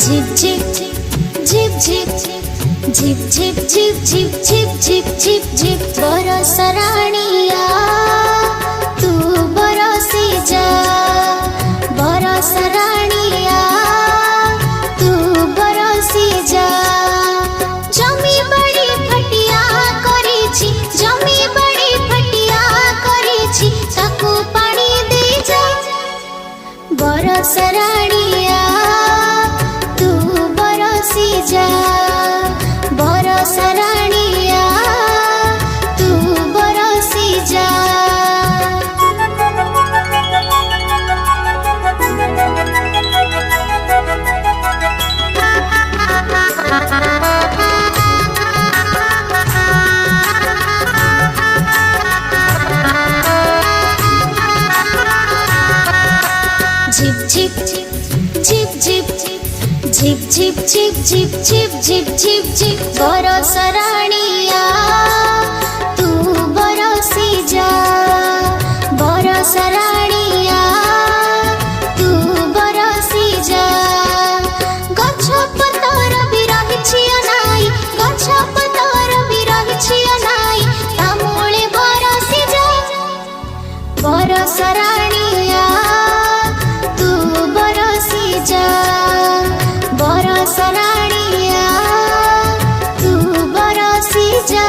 Zip zip zip zip zip zip zip zip zip zip zip zip बरस राणिया तू बरसी जा बरस राणिया तू बरसी जा जमी बड़ी फटिया करिछि जमी बड़ी फटिया करिछि ताकू पानी दे जा बरस राणिया तू बरसी जा बरस राणिया तू बरसी जा zip zip zip zip zip zip zip zip zip zip zip zip बरस राणिया तू बरसी जा बरस राणिया तू बरसी जा गछ पतर भी रहिछि नाई गछ पतर भी रहिछि नाई तामुळे बरसी जा बरस राणिया तू बरसी जा बरस राणिया तू बरसी जा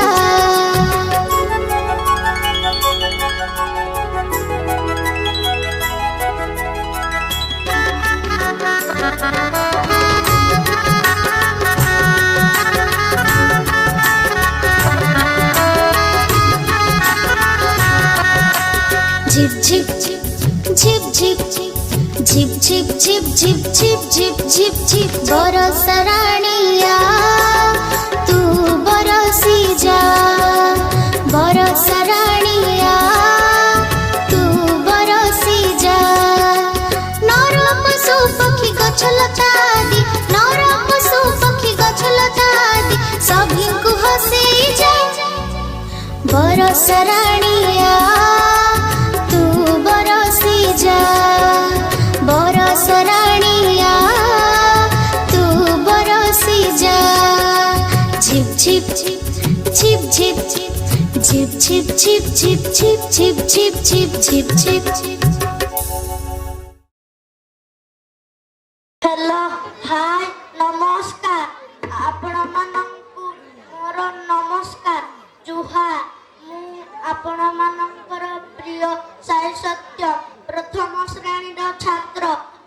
zip zip zip zip zip zip zip zip zip zip zip zip बरस राणिया तू बरसी जा बरस राणिया तू बरसी जा नर पशु पक्षी गछलता आदि नर पशु पक्षी गछलता आदि सभी को हंसे जा बरस राणिया तू बरसी जा बरस राणिया तू बरसी जा zip zip zip zip zip zip zip zip zip zip zip zip zip zip zip hello hi नमस्कार आपण मानकु मोर नमस्कार जुहार मु आपण मानकर प्रिय साई सत्य प्रथम श्रेणी छात्र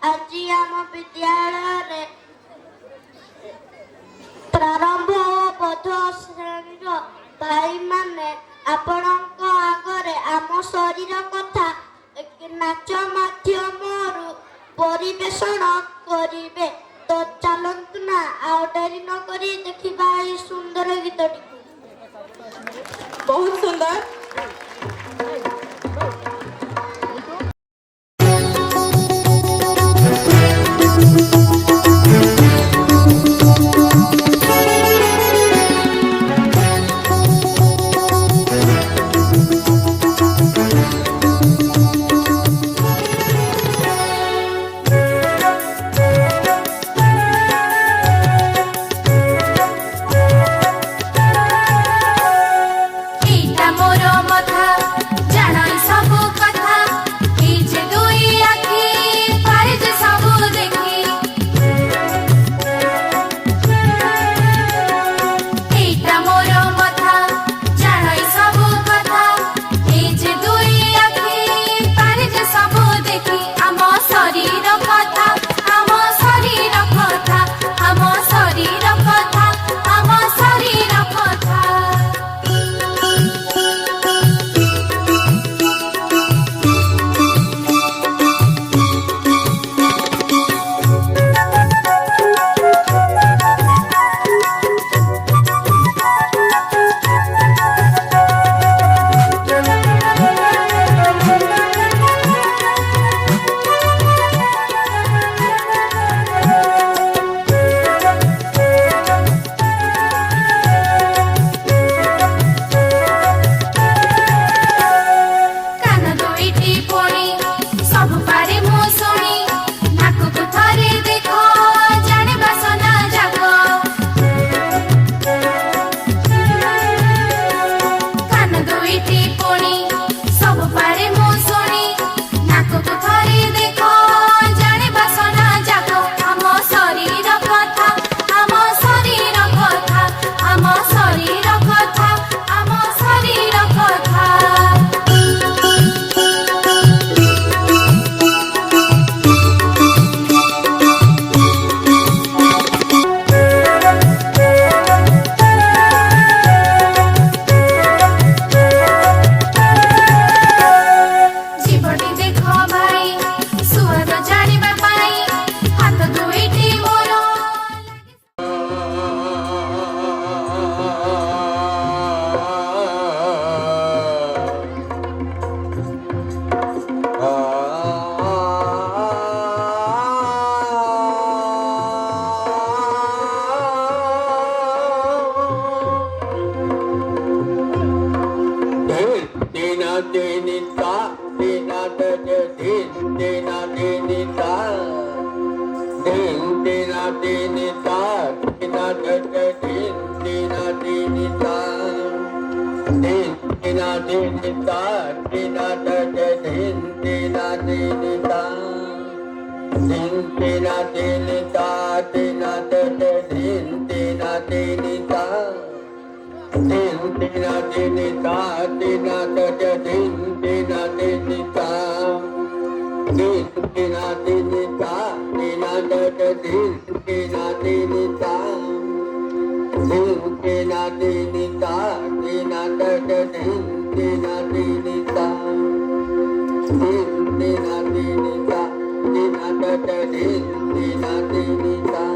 आज आम विद्यालय प्रारंभ बोध श्रेणी भाई माने आपणक आगरे आम शरीर कथा नाच माध्यम परिवेषण करिवे तो चलंतु ना आउ डेरी न करी देखिबा ए सुंदर गीतटी बहुत सुंदर। dinita, tina dada din, tina dinita. Tina dinita, tina dada din, tina dinita. Tina dinita, tina dada din, tina dinita. Tina dinita, tina dada din, tina dinita. Tina dinita, tina dada din, tina dinita. Tina dinita, tina dada din, tina dinita. Tina dinita, tina dada din, tina dinita.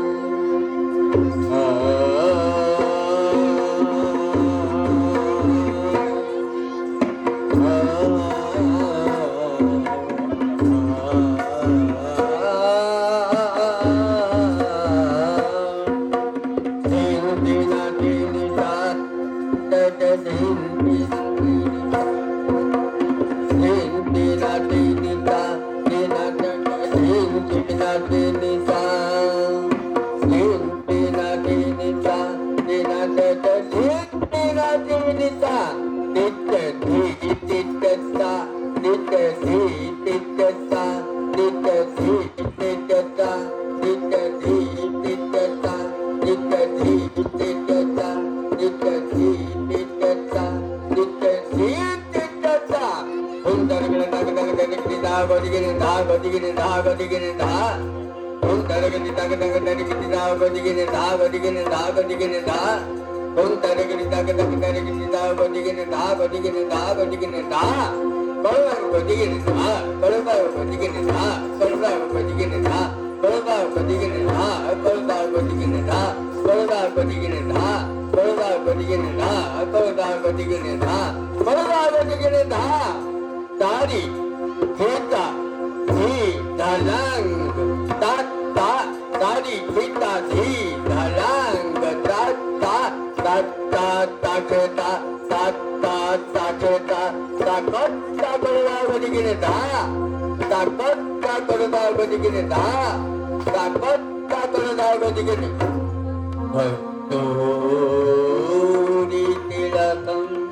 Dari kita di dalam tata, dari kita di dalam tata, tata tata tata tata takut takut begini dah, takut takut begini dah, takut takut begini. Betul ditilakan.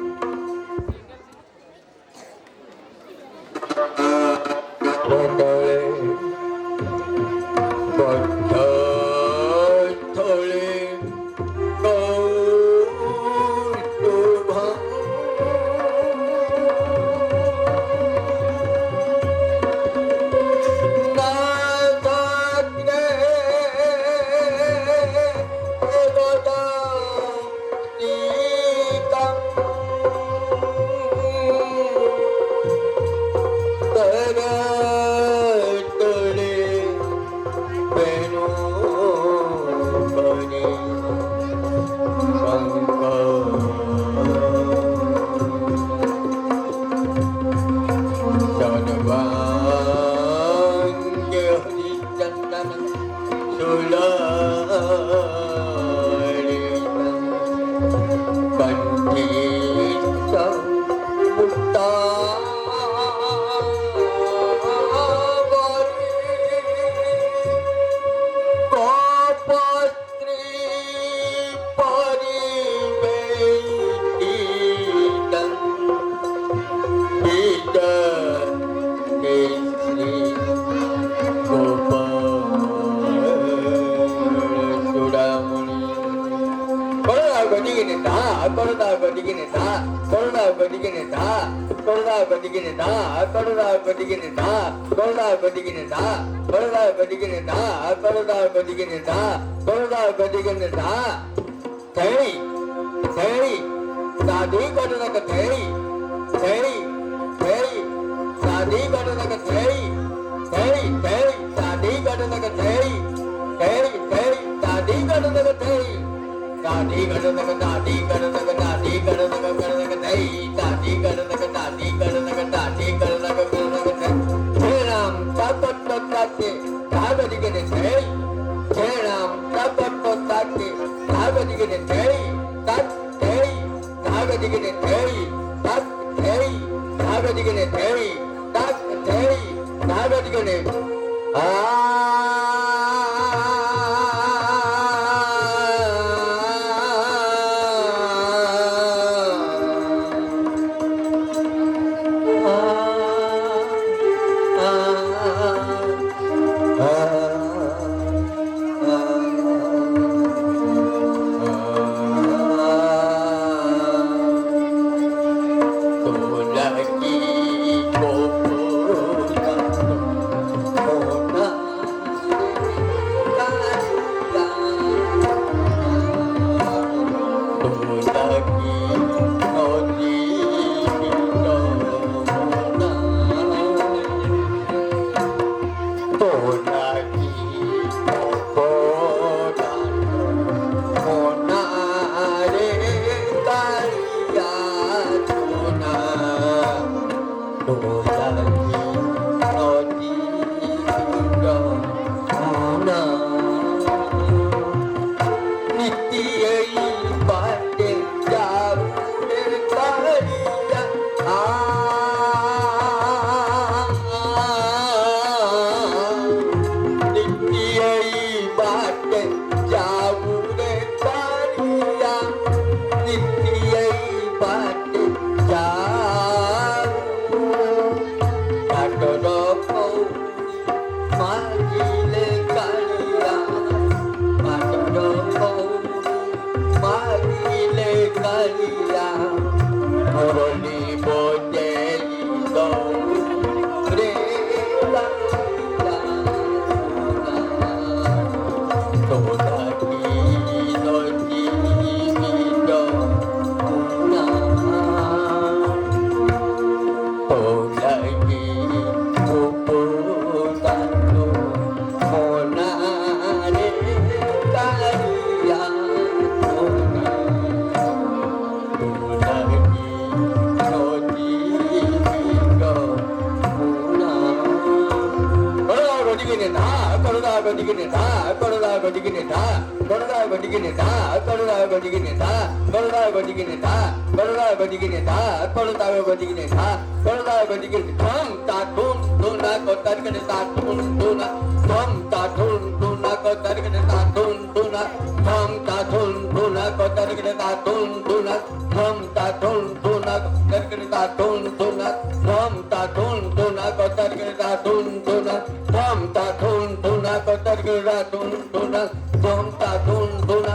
Corona Godigini da, Corona Godigini da, Corona Godigini da, Corona Godigini da, Corona Godigini da, Corona Godigini Tom Tatun, Tuna Kotargan Tatun, Tuna, Tom Tatun, Tuna Kotargan Tatun, Tuna, Tom Tatun, Tuna Kotargan Tatun, Tuna, Tom Tatun, Tuna Kotargan Tatun, Tuna, Tom Tatun, Tuna Kotargan Tatun, Tuna, Tom Tatun, Tuna Kotargan Tatun, Tuna, Tom Tatun, Tuna,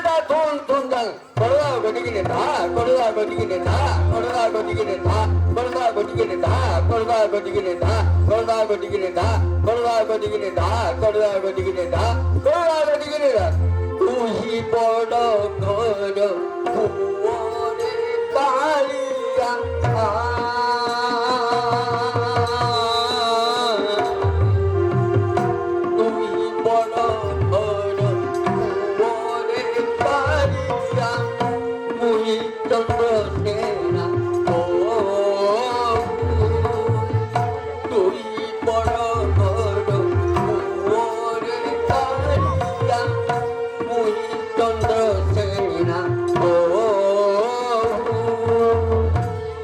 Tatun, Tuna, Corona Godigini da, Corona Godigini da, Corona Godigini da, Corona Godigini da, Corona Godigini da, Corona Godigini da, Corona Godigini da, Corona Godigini da, Corona Godigini da. Tuhi podo kodo, puone kaliya. Tuhi podo kodo, puone kaliya. Muhi chandra sena, oh. Tuhi podo kodo, puone kaliya. Muhi chandra sena, oh.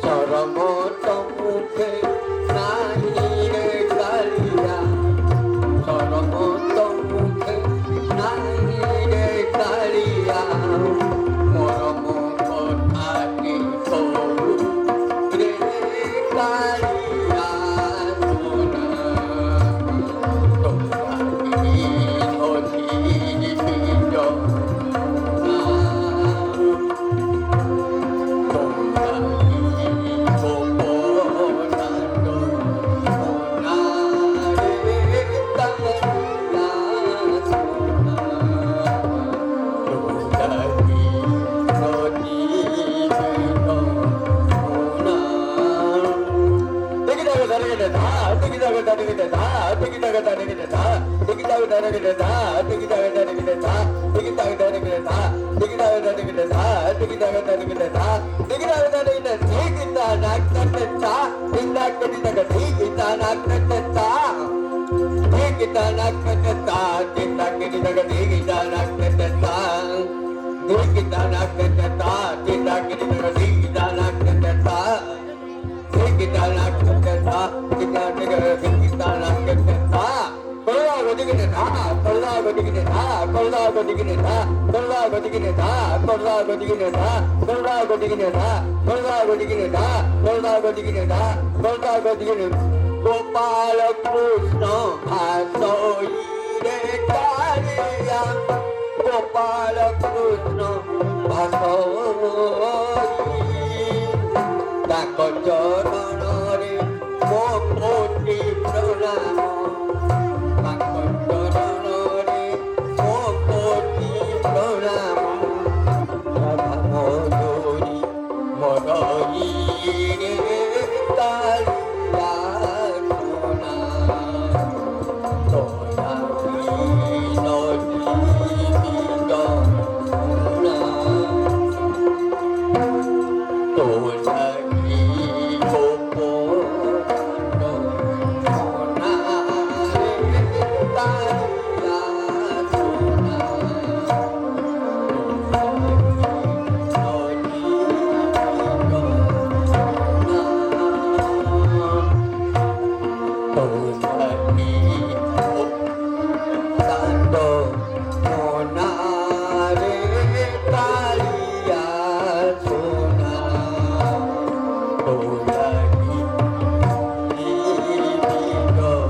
Saramoto mukhe nahi re kaliya. Saramoto mukhe nahi re kaliya. Moromo kothaki koru re kaliya sona. Tohaki dhoti bijo na. Tohaki kopo nando ona re kaliya sona. Tohaki dhoti bijo na. Gopala Krishna Bhasoi Re Kaliya. Gopala Krishna Bhasoi Tako Charanare Mo Koti Pranamo. Tako Charanare Mo Koti Pranamo. Radha Madhuri Madhuri Re Kaliya Sona. Tohaki dhoti bijo na. Tohaki kopo nando ona re kaliya sona. Tohaki dhoti bijo na. Tohaki nando ona re kaliya sona. Tohaki bijo na.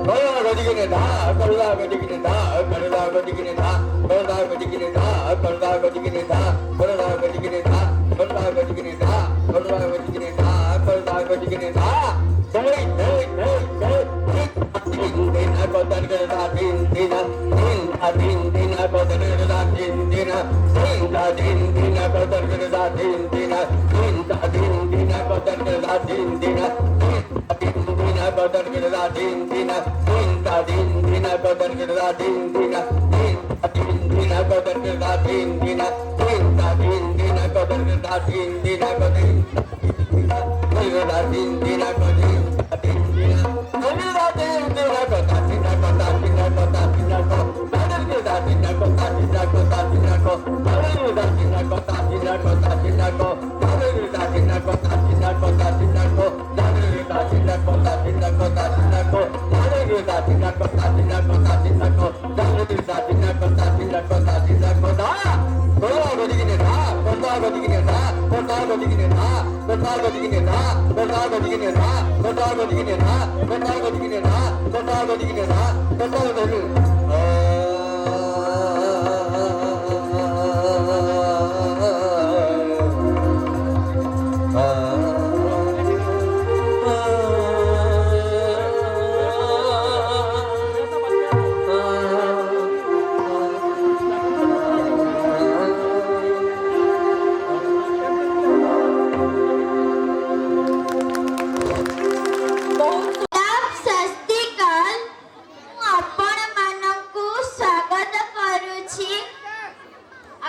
Corona Godigini da, Corona Godigini da, Corona Godigini da, Corona Godigini da, Corona Godigini da, Corona Godigini da, Corona Godigini da, Corona Godigini da, Corona Godigini da. Hey, hey, hey, hey. Dina kotar kerja dina, dina kotar kerja dina, dina kotar kerja dina, dina kotar kerja dina, dina kotar kerja dina, dina kotar kerja dina, dina kotar kerja dina, dina kotar kerja dina, dina kotar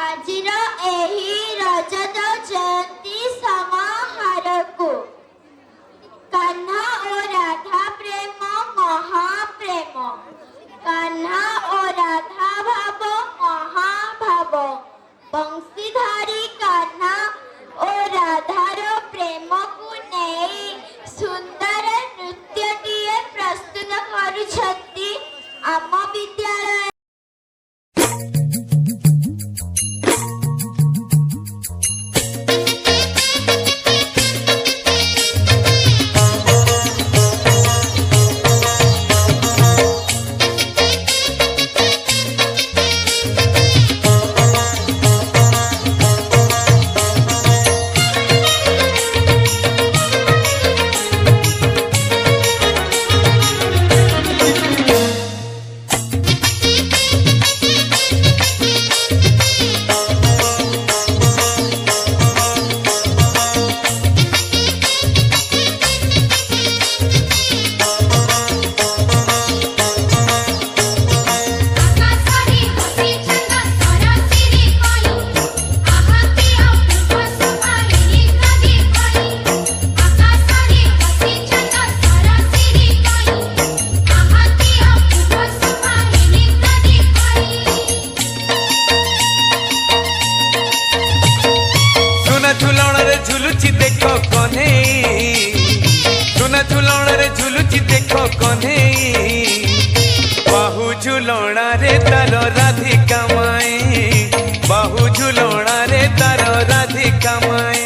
ଆଜିର ଏହି ରଜତ ଜୟନ୍ତୀ ସମାରୋହକୁ କାହ୍ନା ଓ ରାଧା ପ୍ରେମ ମହାପ୍ରେମ, କାହ୍ନା ଓ ରାଧା ଭାବ ମହାଭାବ, ବଂଶୀଧାରୀ କାହ୍ନା ଓ ରାଧାର ପ୍ରେମକୁ ନେଇ ସୁନ୍ଦର ନୃତ୍ୟଟିଏ ପ୍ରସ୍ତୁତ କରୁଛନ୍ତି ଆମ ବିଦ୍ୟାଳୟ। झुलुची देखो कन्हे, सुना झुलण रे झुलुची देखो कन्हे, बाहु झुलणा रे तार राधिका माए, बाहु झुलणा रे तार राधिका माए।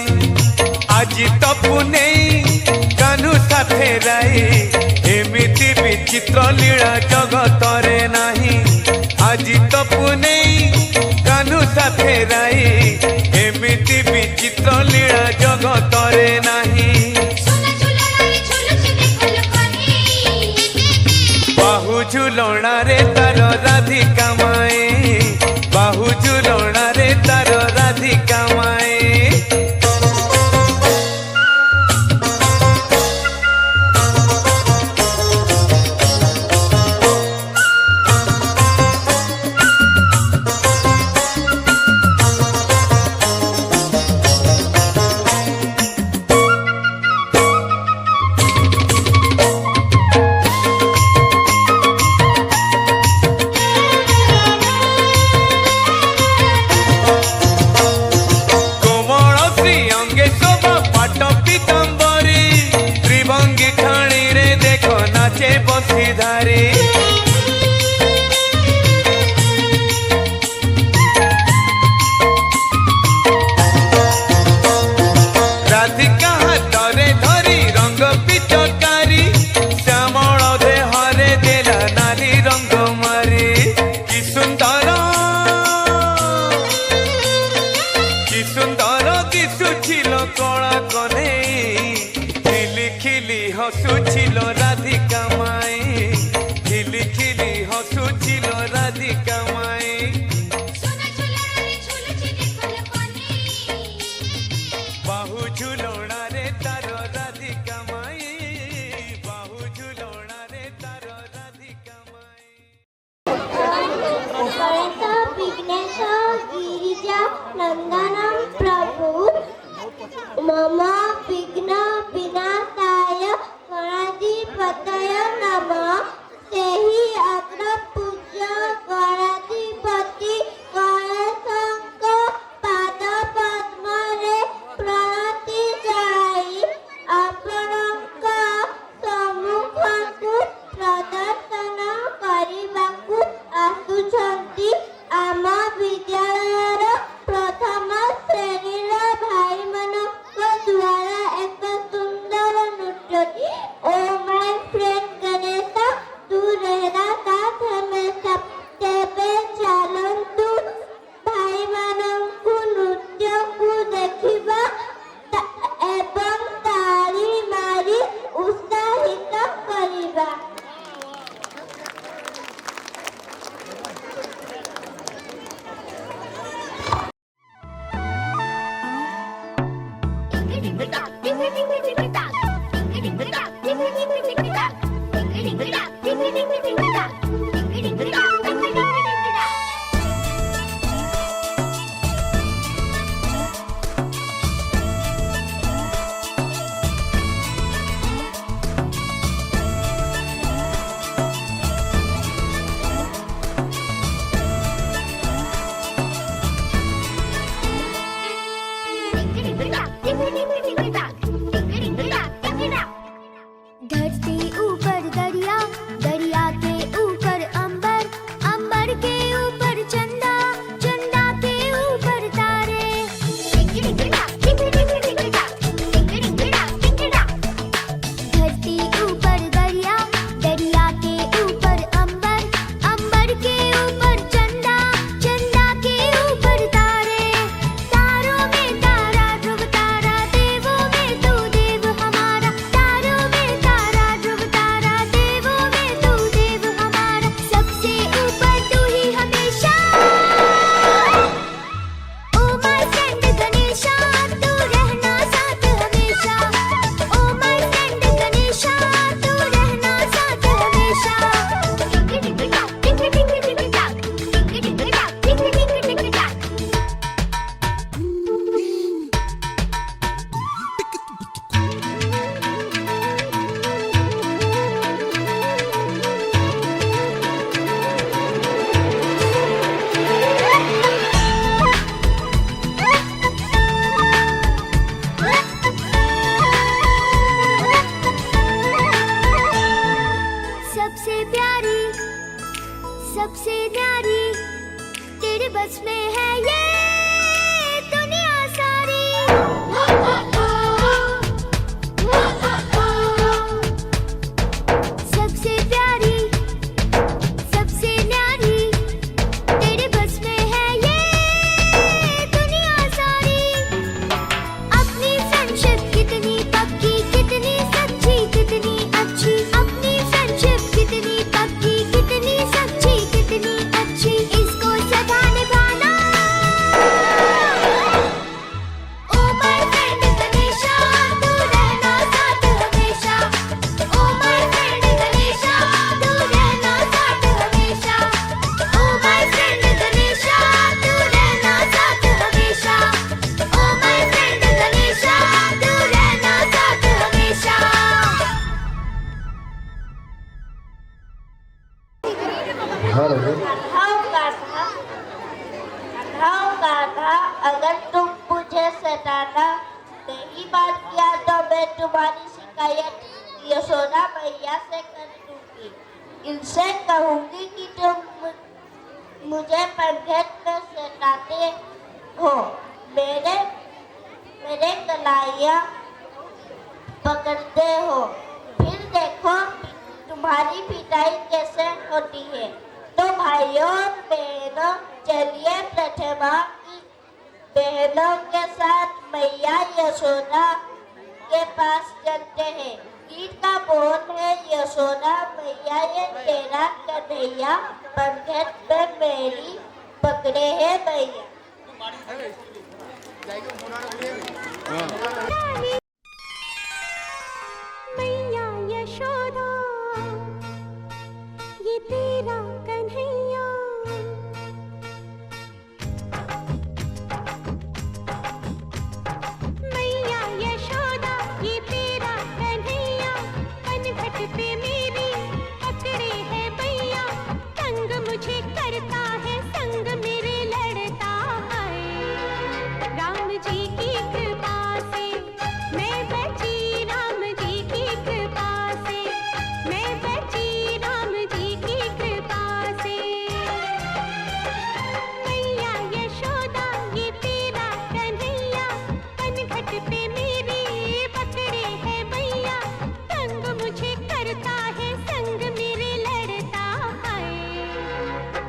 आज तो पुनेई कान्हू साथे राई, एमिति विचित्र लीला जगत रे नाही। आज तो पुनेई कान्हू साथे राई, एमिति विचित्र लीला जगत रे नाही। बाहु झुलणा रे तार राधिका माए, बाहु झुलणा रे तार राधिका माए। बंशीधारी राधिका हाथरे धरी रंग पिचकारी, श्यामल देहरे देला नाली रंग मारी। कि सुंदर दिशुछिल कला कन्हई, खिली खिली हसुछिल राधिका माए, खिली खिली हसुछिल राधिका माए। बाहु झुलणा रे तार राधिका माए, बाहु झुलणा रे तार राधिका माए। विघ्नेश गिरिजा नंदनम प्रभु मम विघ्न विनाशाय गणाधिपतय नमः। ସେହି ଅଗ୍ର ପୂଜ୍ୟ ଗଣାଧିପତି ଗଣେଶଙ୍କ ପାଦ ପଦ୍ମରେ ପ୍ରଣତି ଜଣାଇ ଆପଣଙ୍କ ସମ୍ମୁଖକୁ ପ୍ରଦର୍ଶନ କରି सबसे न्यारी तेरे बस में है ये दुनिया सारी। सबसे प्यारी सबसे न्यारी तेरे बस में है ये दुनिया सारी। अपनी फ्रेंडशिप कितनी पक्की कितनी सच्ची कितनी अच्छी, अपनी फ्रेंडशिप कितनी पक्की कितनी सच्ची कितनी अच्छी, इसको सदा निभाना। ओ माय फ्रेंड गणेशा तू रहना साथ हमेशा। ओ माय फ्रेंड गणेशा तू रहना साथ हमेशा। ओ माय फ्रेंड गणेशा तू रहना साथ हमेशा। ओ माय फ्रेंड गणेशा तू रहना साथ हमेशा। गाधा अगर तुम मुझे सताना नहीं मान किया तो मैं तुम्हारी शिकायत यशोदा मैया से कर दूंगी। इनसे कहूंगी कि तुम मुझे पंखेट में सताते हो, मेरे कलाइयाँ पकड़ते हो, फिर देखो तुम्हारी पिटाई कैसे होती है। तो भाइयों और बहनों चलिए प्रतिमा की बहनों के साथ मैया यशोदा के पास चलते हैं। गीत का बोल है यशोदा मैया ये तेरा कन्हैया पंखेट में मेरी पकड़े है मैया। मैया यशोदा ये तेरा कन्हैया, मैया यशोदा ये तेरा कन्हैया पनघट पे मेरी पकड़े है भैया। संग मुझे करता है संग मेरे लड़ता है, राम जी की कृपा से मैं बची, राम जी की कृपा से मैं बची, राम जी की कृपा से। मैया यशोदा ये तेरा कन्हैया पनघट पे मेरी पकड़े है भैया। संग मुझे करता है संग मेरे लड़ता है,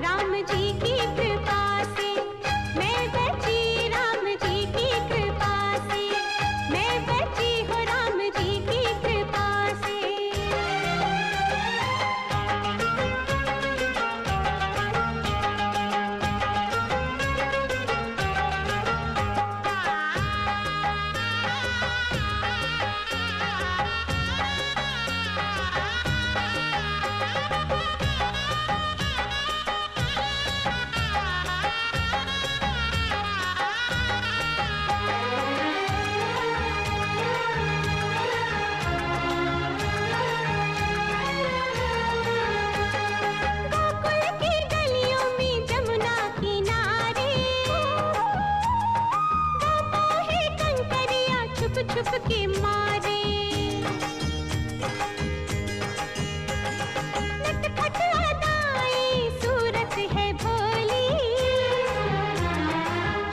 राम जी की कृपा से मैं बची, राम जी की कृपा से मैं बची हूँ, राम जी की कृपा से। गोकुल की गलियों में जमुना किनारे गाता है कंकरिया छुप छुप के मारे। नटखट अदाएं सूरत है भोली,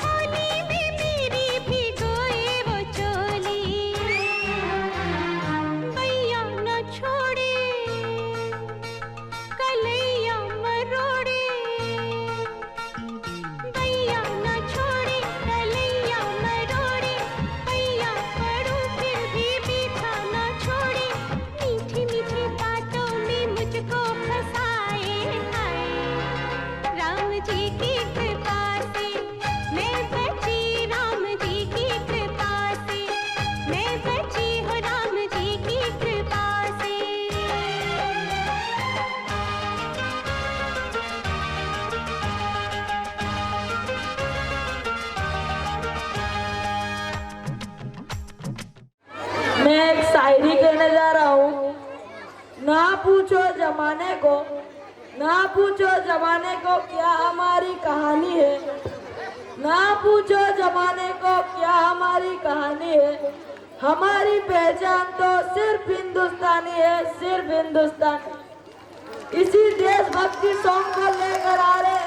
होली में मेरी भिगोए वो चोली। भैया न छोड़े कलैया मरोड़े, भैया न छोड़े कलैया मरोड़े। भैया पढ़ो फिर भी पीछा न छोड़े, मीठी मीठी बातों में मुझको फंसाए हाय। राम जी की कृपा से मैं बची, राम जी की कृपा से मैं बची हूँ, राम जी की कृपा से। मैं एक शायरी कहने जा रहा हूँ। ना पूछो जमाने को, ना पूछो जमाने को क्या हमारी कहानी है, ना पूछो जमाने को क्या हमारी कहानी है। हमारी पहचान तो सिर्फ हिंदुस्तानी है, सिर्फ हिंदुस्तानी। इसी देशभक्ति सॉन्ग को लेकर आ रहे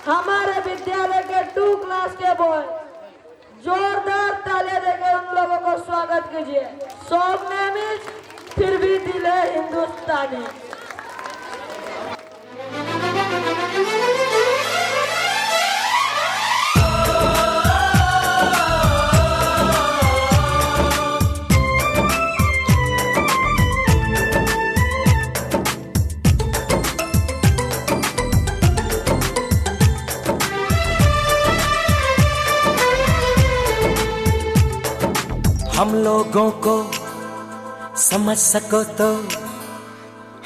हमारे विद्यालय के 2 क्लास के बॉय। जोरदार तालियां देकर उन लोगों को स्वागत कीजिए। सॉन्ग नेम इज फिर भी दिल है हिंदुस्तानी। हम लोगों को समझ सको तो,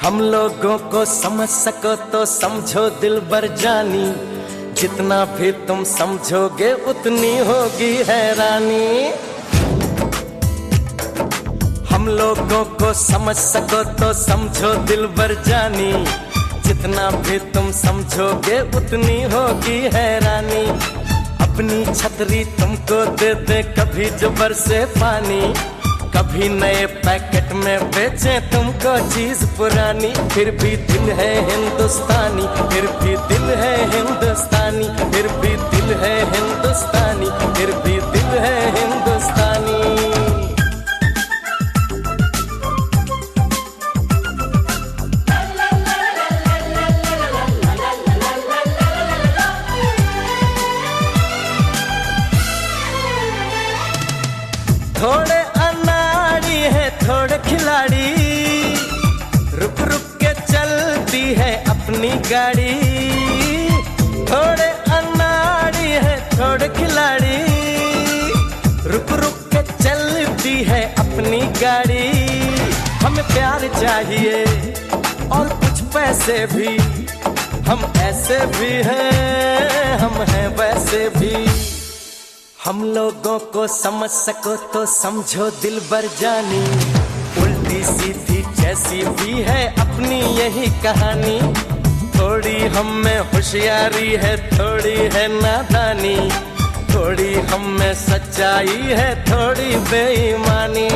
हम लोगों को समझ सको तो समझो दिलबर जानी, जितना भी तुम समझोगे उतनी होगी हैरानी। हम लोगों को समझ सको तो समझो दिलबर जानी, जितना भी तुम समझोगे उतनी होगी हैरानी। अपनी छतरी तुमको दे दे कभी जो बरसे पानी, कभी नए पैकेट में बेचे तुमको चीज पुरानी। फिर भी दिल है हिंदुस्तानी, फिर भी दिल है हिंदुस्तानी, फिर भी दिल है हिंदुस्तानी, फिर भी दिल है हिंदुस्तानी। थोड़े अनाड़ी है थोड़े खिलाड़ी, रुक रुक के चलती है अपनी गाड़ी। थोड़े अनाड़ी है थोड़े खिलाड़ी, रुक रुक के चलती है अपनी गाड़ी। हमें प्यार चाहिए और कुछ पैसे भी, हम ऐसे भी हैं हम हैं वैसे भी। हम लोगों को समझ सको तो समझो दिलबर जानी, उल्टी सीधी जैसी भी है अपनी यही कहानी। थोड़ी हम में होशियारी है थोड़ी है नादानी, थोड़ी हम में सच्चाई है थोड़ी बेईमानी।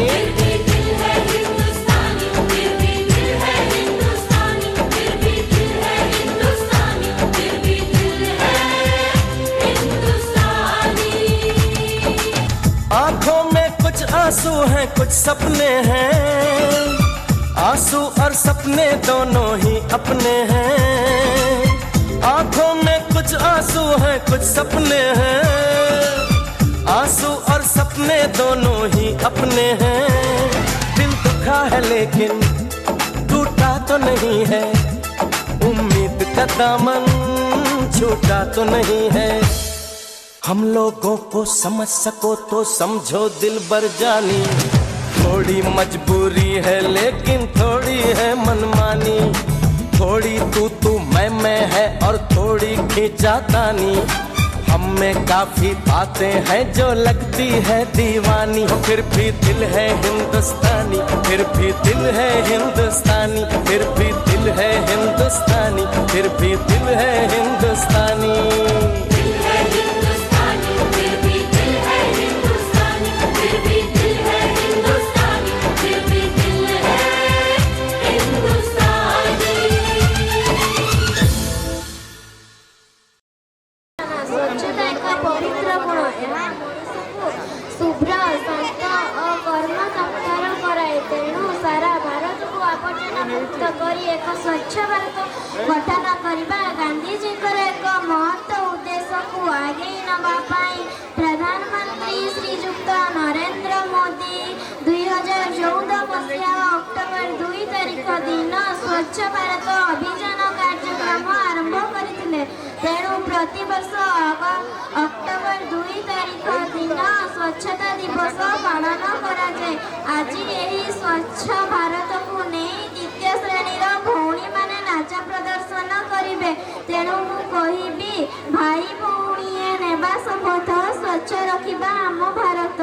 आंखों में कुछ आंसू हैं कुछ सपने हैं, आंसू और सपने दोनों ही अपने हैं। आंखों में कुछ आंसू हैं कुछ सपने हैं, आंसू और सपने दोनों ही अपने हैं। दिल दुखा है लेकिन टूटा तो नहीं है, उम्मीद का दामन छूटा तो नहीं है। हम लोगों को समझ सको तो समझो दिलबर जानी, थोड़ी मजबूरी है लेकिन थोड़ी है मनमानी। थोड़ी तू मैं है और थोड़ी खींचातानी, हम में काफी बातें हैं जो लगती है दीवानी। फिर भी दिल है हिंदुस्तानी, फिर भी दिल है हिंदुस्तानी, फिर भी दिल है हिंदुस्तानी, फिर भी दिल है हिंदुस्तानी। स्वच्छता एक पवित्र गुण, ଏହା ମଣିଷକୁ ଶୁଭ୍ର ଶାନ୍ତ ଓ କର୍ମ ତତ୍ପର କରାଏ। ତେଣୁ ସାରା ଭାରତକୁ ଆବର୍ଜନା ମୁକ୍ତ କରି ଏକ ସ୍ୱଚ୍ଛ ଭାରତ ଗଠନ କରିବା ଗାନ୍ଧୀଜୀଙ୍କର ଏକ ମହତ ଉଦ୍ଦେଶ୍ୟକୁ ଆଗେଇ ନେବା ପାଇଁ ପ୍ରଧାନମନ୍ତ୍ରୀ ଶ୍ରୀଯୁକ୍ତ ନରେନ୍ଦ୍ର ମୋଦି 2014 ମସିହା ଅକ୍ଟୋବର 2 ତାରିଖ ଦିନ ସ୍ୱଚ୍ଛ ଭାରତ ଅଭିଯାନ କାର୍ଯ୍ୟକ୍ରମ ଆରମ୍ଭ କରିଥିଲେ। ତେଣୁ ପ୍ରତିବର୍ଷ ଅକ୍ଟୋବର 2 ତାରିଖ ଦିନ ସ୍ୱଚ୍ଛତା ଦିବସ ପାଳନ କରାଯାଏ। ଆଜି ଏହି ସ୍ୱଚ୍ଛ ଭାରତକୁ ନେଇ ଦ୍ୱିତୀୟ ଶ୍ରେଣୀର ଭଉଣୀମାନେ ନାଚ ପ୍ରଦର୍ଶନ କରିବେ। ତେଣୁ ମୁଁ କହିବି ଭାଇ ଭଉଣୀ ନେବା ଶପଥ, ସ୍ୱଚ୍ଛ ରଖିବା ଆମ ଭାରତ।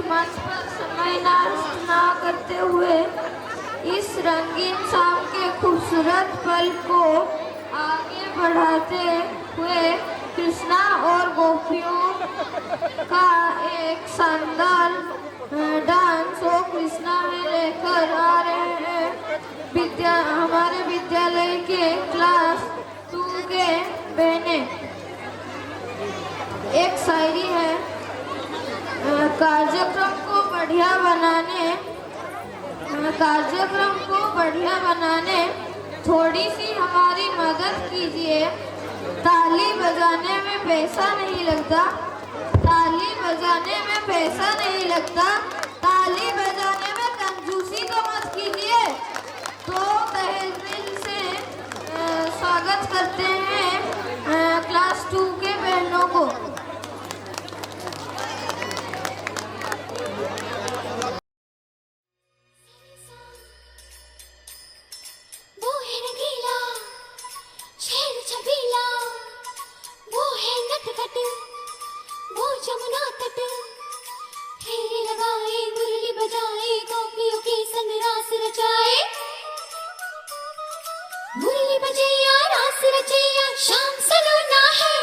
मंच पर समय नष्ट ना करते हुए इस रंगीन शाम के खूबसूरत पल को आगे बढ़ाते हुए कृष्णा और गोपियों का एक शानदार डांस वो कृष्णा में लेकर आ रहे हैं हमारे विद्यालय के क्लास 2 के बहने। एक शायरी है, कार्यक्रम को बढ़िया बनाने थोड़ी सी हमारी मदद कीजिए। ताली बजाने में पैसा नहीं लगता, ताली बजाने में कंजूसी तो मत कीजिए। तो तहे दिल से स्वागत करते हैं क्लास 2 के बहनों को। वो है रंगीला, शेर छबीला, वो है नटखट, वो जमुना तट, फेरे लगाए, मुरली बजाए, गोपियों के संग रास रचाए। मुरली बजैया, रास रचैया, शाम सलोना है।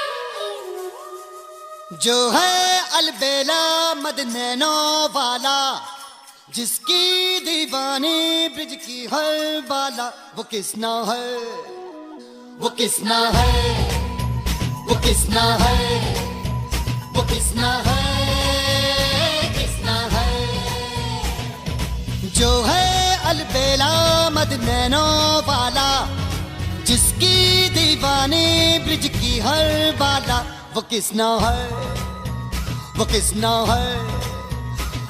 जो है अलबेला मद नैनो वाला, जिसकी दीवानी ब्रिज की हर बाला, वो किसना है, वो किसना है, वो किसना है, वो किसना है, किसना है। जो है अलबेला मद नैनो वाला, जिसकी दीवानी ब्रिज की हर बाला, वो किसना है, वो किसना है,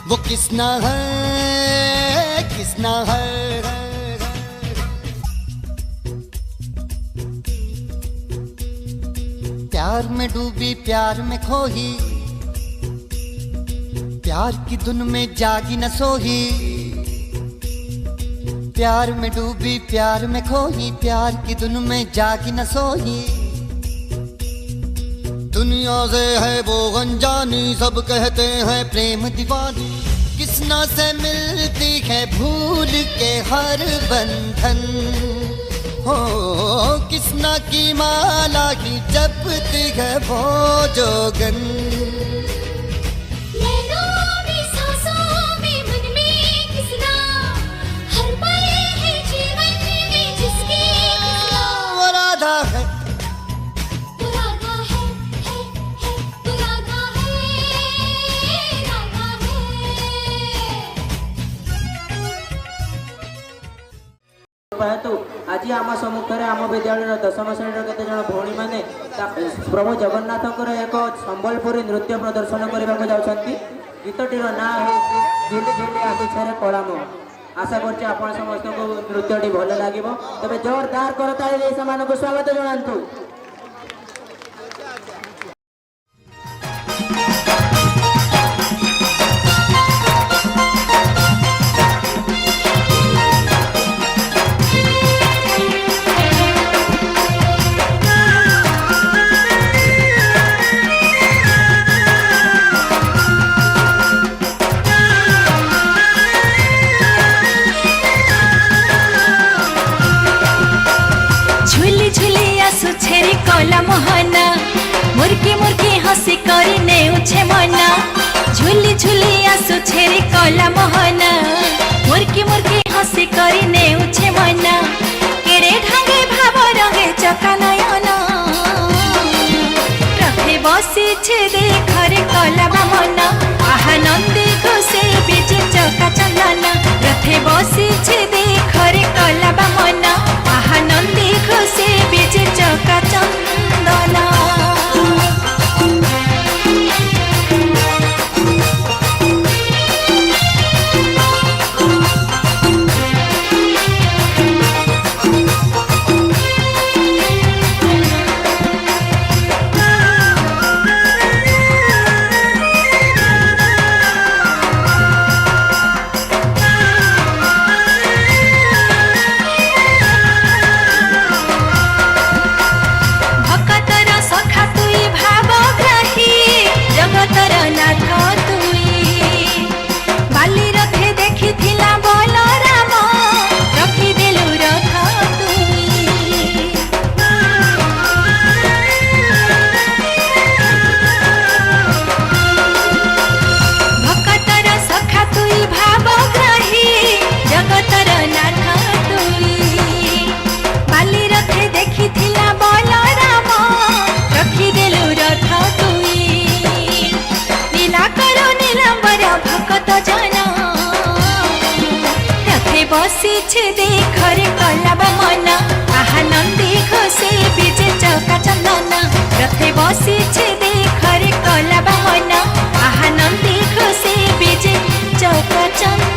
वो किसना है, किसना है। प्यार में डूबी, प्यार में खोही, प्यार की धुन में जागी न सोही। प्यार में डूबी, प्यार में खोही, प्यार की धुन में जागी न सोही। दुनिया से है वो अनजानी, सब कहते हैं प्रेम दीवानी। किसना से मिलती है भूल के हर बंधन, हो किसना की माला ही जपती है वो जोगन। ଯେହେତୁ ଆଜି ଆମ ସମ୍ମୁଖରେ ଆମ ବିଦ୍ୟାଳୟର 10ମ ଶ୍ରେଣୀର କେତେଜଣ ଭଉଣୀ ମାନେ ପ୍ରଭୁ ଜଗନ୍ନାଥଙ୍କର ଏକ ସମ୍ବଲପୁରୀ ନୃତ୍ୟ ପ୍ରଦର୍ଶନ କରିବାକୁ ଯାଉଛନ୍ତି। ଗୀତଟିର ନାଁ ହେଉଛି ଝିଲି ଝିଲି ଆସୁଛରେ କଳାମ। ଆଶା କରୁଛି ଆପଣ ସମସ୍ତଙ୍କୁ ନୃତ୍ୟଟି ଭଲ ଲାଗିବ। ତେବେ ଜୋରଦାର କରତାଳି ଦେଇ ସେମାନଙ୍କୁ ସ୍ୱାଗତ ଜଣାନ୍ତୁ। कला मोहना मुर्की मुर्की हसी करी नेउछे मना। झुली झुली आसु छेरी कला मोहना मुर्की मुर्की हसी करी नेउछे मना। केड़े ढांगे भाव रंगे चका नयना रखे बसी छे देखरे कला मना। आहा नंदी खुशी बीजे चका चंदना रथे बसी छे देखरे कला मना। आहा नंदी खुशी बीजे चका चंदना। छेदे खरे कलाबा मन आहा नंदी घोषे बीजे चौका चंदन रथे बसी छेदे खरे कलाबा मन आहा नंदी घोषे बीजे चौका चंदन।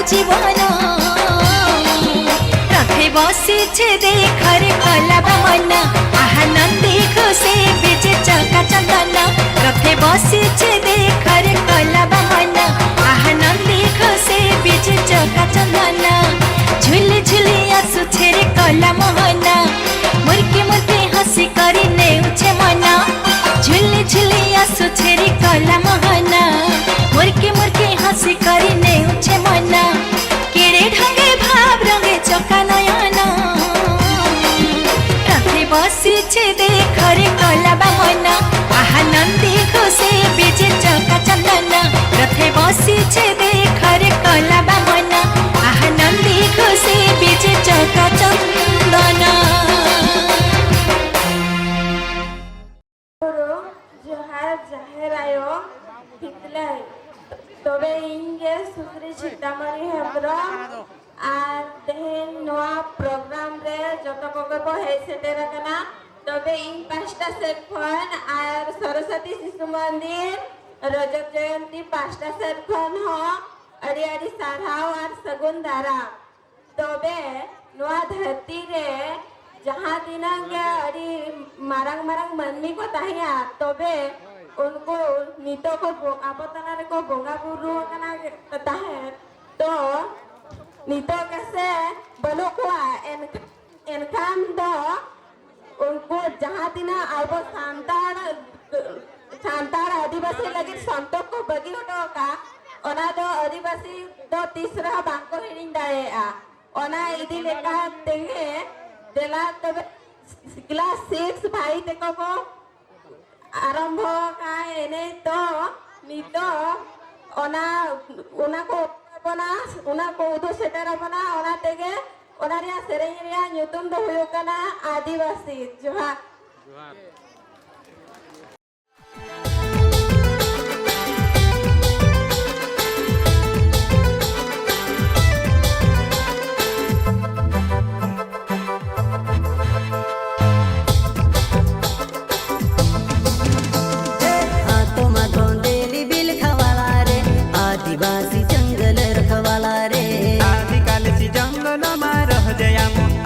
जीवन रथे बसी छेदे खरे कलाबा मन आहा नंदी घोषे बीजे चौका चंदन रथे बसी छेदे खरे कलाबा मन आहा नंदी घोषे बीजे चौका चंदन झुली झुली आसु छेरे कला मोहन मुर्की मुर्की हसी करी नेउछे मन झुली झुली आसु छेरे कला मोहन मुर्की मुर्की हसी करी नेउछे मन केड़े ढंगे भाव रंगे चौका नयन रथे बसी छेदे खरे कलाबा मन आहा नंदी घोषे बीजे चौका चंदन रथे बसी छेदे खरे कलाबा मन आहा नंदी घोषे बीजे चौका चंदन। जोहार जाहेर आयो हितले तबे इंगे सुश्री चिंतामणि हेम्ब्रम आर तेहेन नोआ प्रोग्राम रे जतो कोगे बो हे सेटेर कना तबे इन पांचटा सेट खन आर सरस्वती शिशु मंदिर रजत जयंती पांचटा सेट खन हो अड़ी अड़ी साराव आर सगुन दारा तबे नोआ धरती रे जहाँ दिनांगे अड़ी मारंग मारंग मनमी को ताहिया तबे उनको नीतो को आबतना रे को बोंगा बुरु कना ताहे तो नीतो कैसे बनो को एनखान दो उनको जहाँ दिना आबो सांतार आदिवासी लगी संतोष को बगी उठो का ओना दो आदिवासी दो तीसरा बांको हिडिन दाए आ ओना इदी लेका तेगे देला तबे क्लास 6 भाई तेको को आरंभ का एने तो नितो ओना को बना ओना को उदो सेटर बना ओना तेगे ओना रिया सेरेñ रिया nyutum दो हुयो कना आदिवासी जोहार।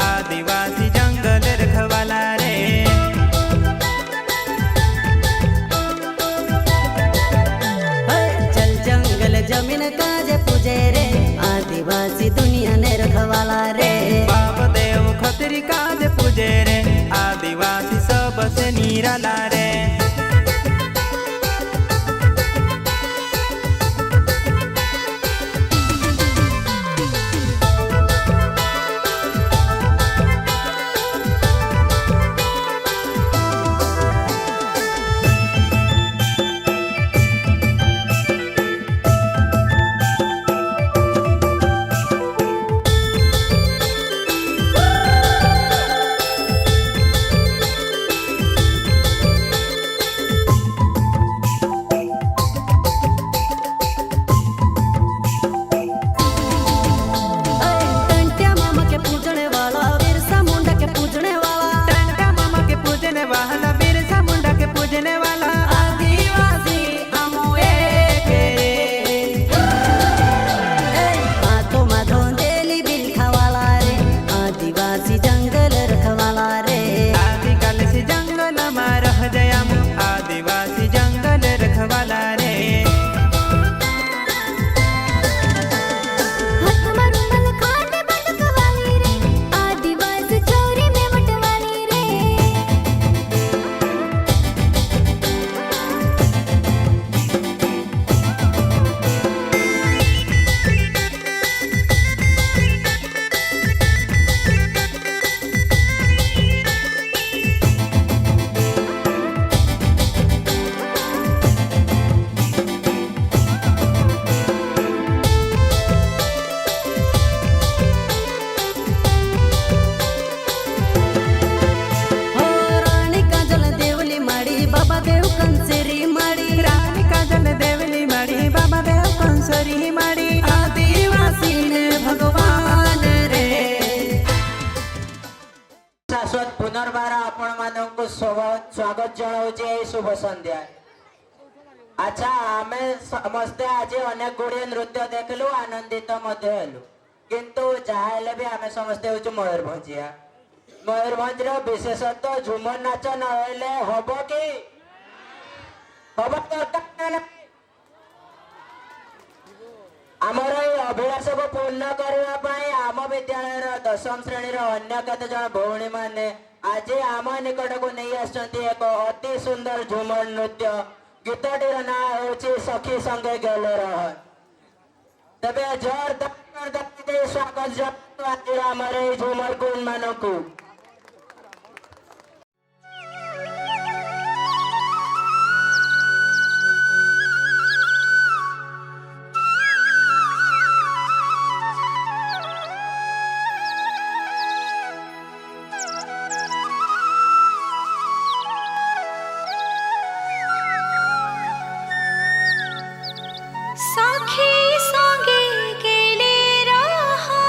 आदिवासी जंगल रखवाला रे करी माड़ी आदिवासी ने भगवान रे। शाश्वत पुनर्बार आपण मानक स्वागत जनाऊे शुभ संध्या। अच्छा आम समस्ते आज अनेक गुड़िया नृत्य देखलु आनंदित हेलु किंतु जहाँ भी आम समस्ते हूँ मयूरभंजिया। मयूरभंज विशेषतः झुमर नाच नहले हम कि हम आमर अभिलाष को पूर्ण करने आम विद्यालय 10वीं श्रेणी अन्य केत जन भौणी मैंने आज आम निकट को नहीं आसछन्ती एक अति सुंदर झुमर नृत्य। गीतटीर ना हूँ सखी संगे गेले रह। तबे जोरदार स्वागत आज आमर झुमर कुंड मानक। सखी संगे गेले रहा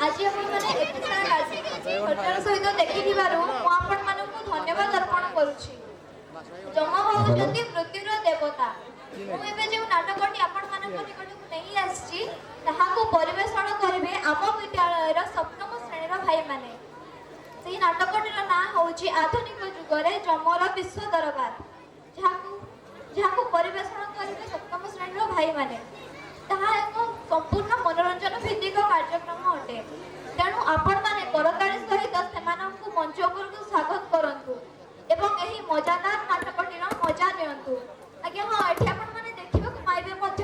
ଆଜି ଆପଣମାନେ ଏତେ ସାରା ଧୈର୍ଯ୍ୟର ସହିତ ଦେଖିଥିବାରୁ ମୁଁ ଆପଣମାନଙ୍କୁ ଧନ୍ୟବାଦ ଅର୍ପଣ କରୁଛି। ଯମ ହେଉଛନ୍ତି ମୃତ୍ୟୁର ଦେବତା। ମୁଁ ଏବେ ଯେଉଁ ନାଟକଟି ଆପଣମାନଙ୍କ ନିକଟକୁ ନେଇ ଆସିଛି ତାହାକୁ ପରିବେଷଣ କରିବେ ଆମ ବିଦ୍ୟାଳୟର ସପ୍ତମ ଶ୍ରେଣୀର ଭାଇମାନେ। ସେହି ନାଟକଟିର ନାଁ ହେଉଛି ଆଧୁନିକ ଯୁଗରେ ଯମର ବିଶ୍ୱ ଦରବାର, ଯାହାକୁ ପରିବେଷଣ କରିବେ ସପ୍ତମ ଶ୍ରେଣୀର ଭାଇମାନେ। ତାହା ଏକ ସମ୍ପୂର୍ଣ୍ଣ ମନୋରଞ୍ଜନ ଭିତ୍ତିକ କାର୍ଯ୍ୟକ୍ରମ ଅଟେ। ତେଣୁ ଆପଣମାନେ କରତାଳି ସହିତ ସେମାନଙ୍କୁ ମଞ୍ଚ ଉପରକୁ ସ୍ୱାଗତ କରନ୍ତୁ ଏବଂ ଏହି ମଜାଦାର ନାଟକଟିର ମଜା ନିଅନ୍ତୁ। ଆଜ୍ଞା ହଁ, ଏଠି ଆପଣମାନେ ଦେଖିବାକୁ ପାଇବେ ମଧ୍ୟ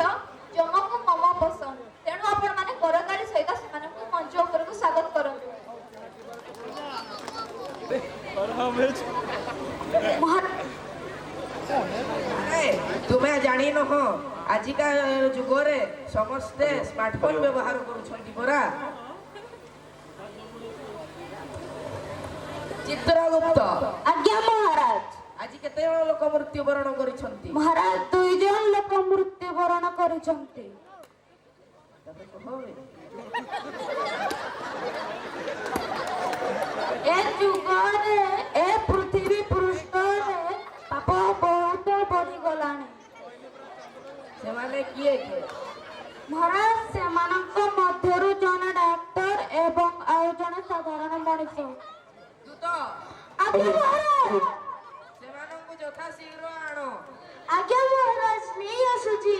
ଯମକୁ ମମ ପସନ୍ଦ। ତେଣୁ ଆପଣମାନେ କରତାଳି ସହିତ ସେମାନଙ୍କୁ ମଞ୍ଚ ଉପରକୁ ସ୍ୱାଗତ କରନ୍ତୁ। ତୁମେ ଜାଣିନ ହଁ ଆଜିକା ଯୁଗରେ ସମସ୍ତେ ସ୍ମାର୍ଟଫୋନ ବ୍ୟବହାର କରୁଛନ୍ତି ପରା। ଚିତ୍ରଗୁପ୍ତ। ଆଜ୍ଞା ମହାରାଜ। ଆଜି କେତେ ଜଣ ଲୋକ ମୃତ୍ୟୁବରଣ କରିଛନ୍ତି? ମହାରାଜ 2 ଜଣ ଲୋକ ମୃତ୍ୟୁବରଣ କରିଛନ୍ତି। ଏ ଯୁଗରେ ଏ ପୃଥିବୀ ପୃଷ୍ଠରେ ପାପ ବହୁତ ବଢିଗଲାଣି। ସେମାନେ କିଏ କିଏ? ମହାରାଜ ସେମାନଙ୍କ ମଧ୍ୟରୁ ଜଣେ ଡାକ୍ତର ଏବଂ ଆଉ ଜଣେ ସାଧାରଣ ମଣିଷ। ଦୂତ ଆଜ୍ଞା ମହାରାଜ। ସେମାନଙ୍କୁ ଯଥାଶୀଘ୍ର ଆଣ। ଆଜ୍ଞା ମହାରାଜ, ନେଇ ଆସୁଛି।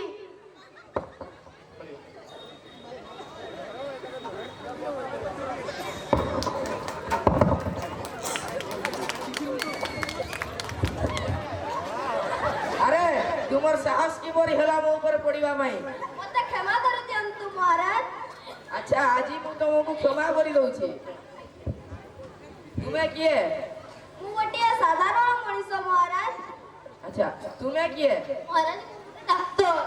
ଆରେ ତୁମର ସାହସ କିପରି ହେଲା ମୋ ଉପରେ ପଡ଼ିବା ପାଇଁ? ମୋତେ କ୍ଷମା କରିଦିଅନ୍ତୁ ମହାରାଜ। ଆଚ୍ଛା, ଆଜି ମୁଁ ତୁମକୁ କ୍ଷମା କରିଦଉଛି। ତୁମେ କିଏ? ମୁଁ ଗୋଟିଏ ସାଧାରଣ ମଣିଷ ମହାରାଜ। ଆଚ୍ଛା, ତୁମେ କିଏ? ମହାରାଜ ଡାକ୍ତର।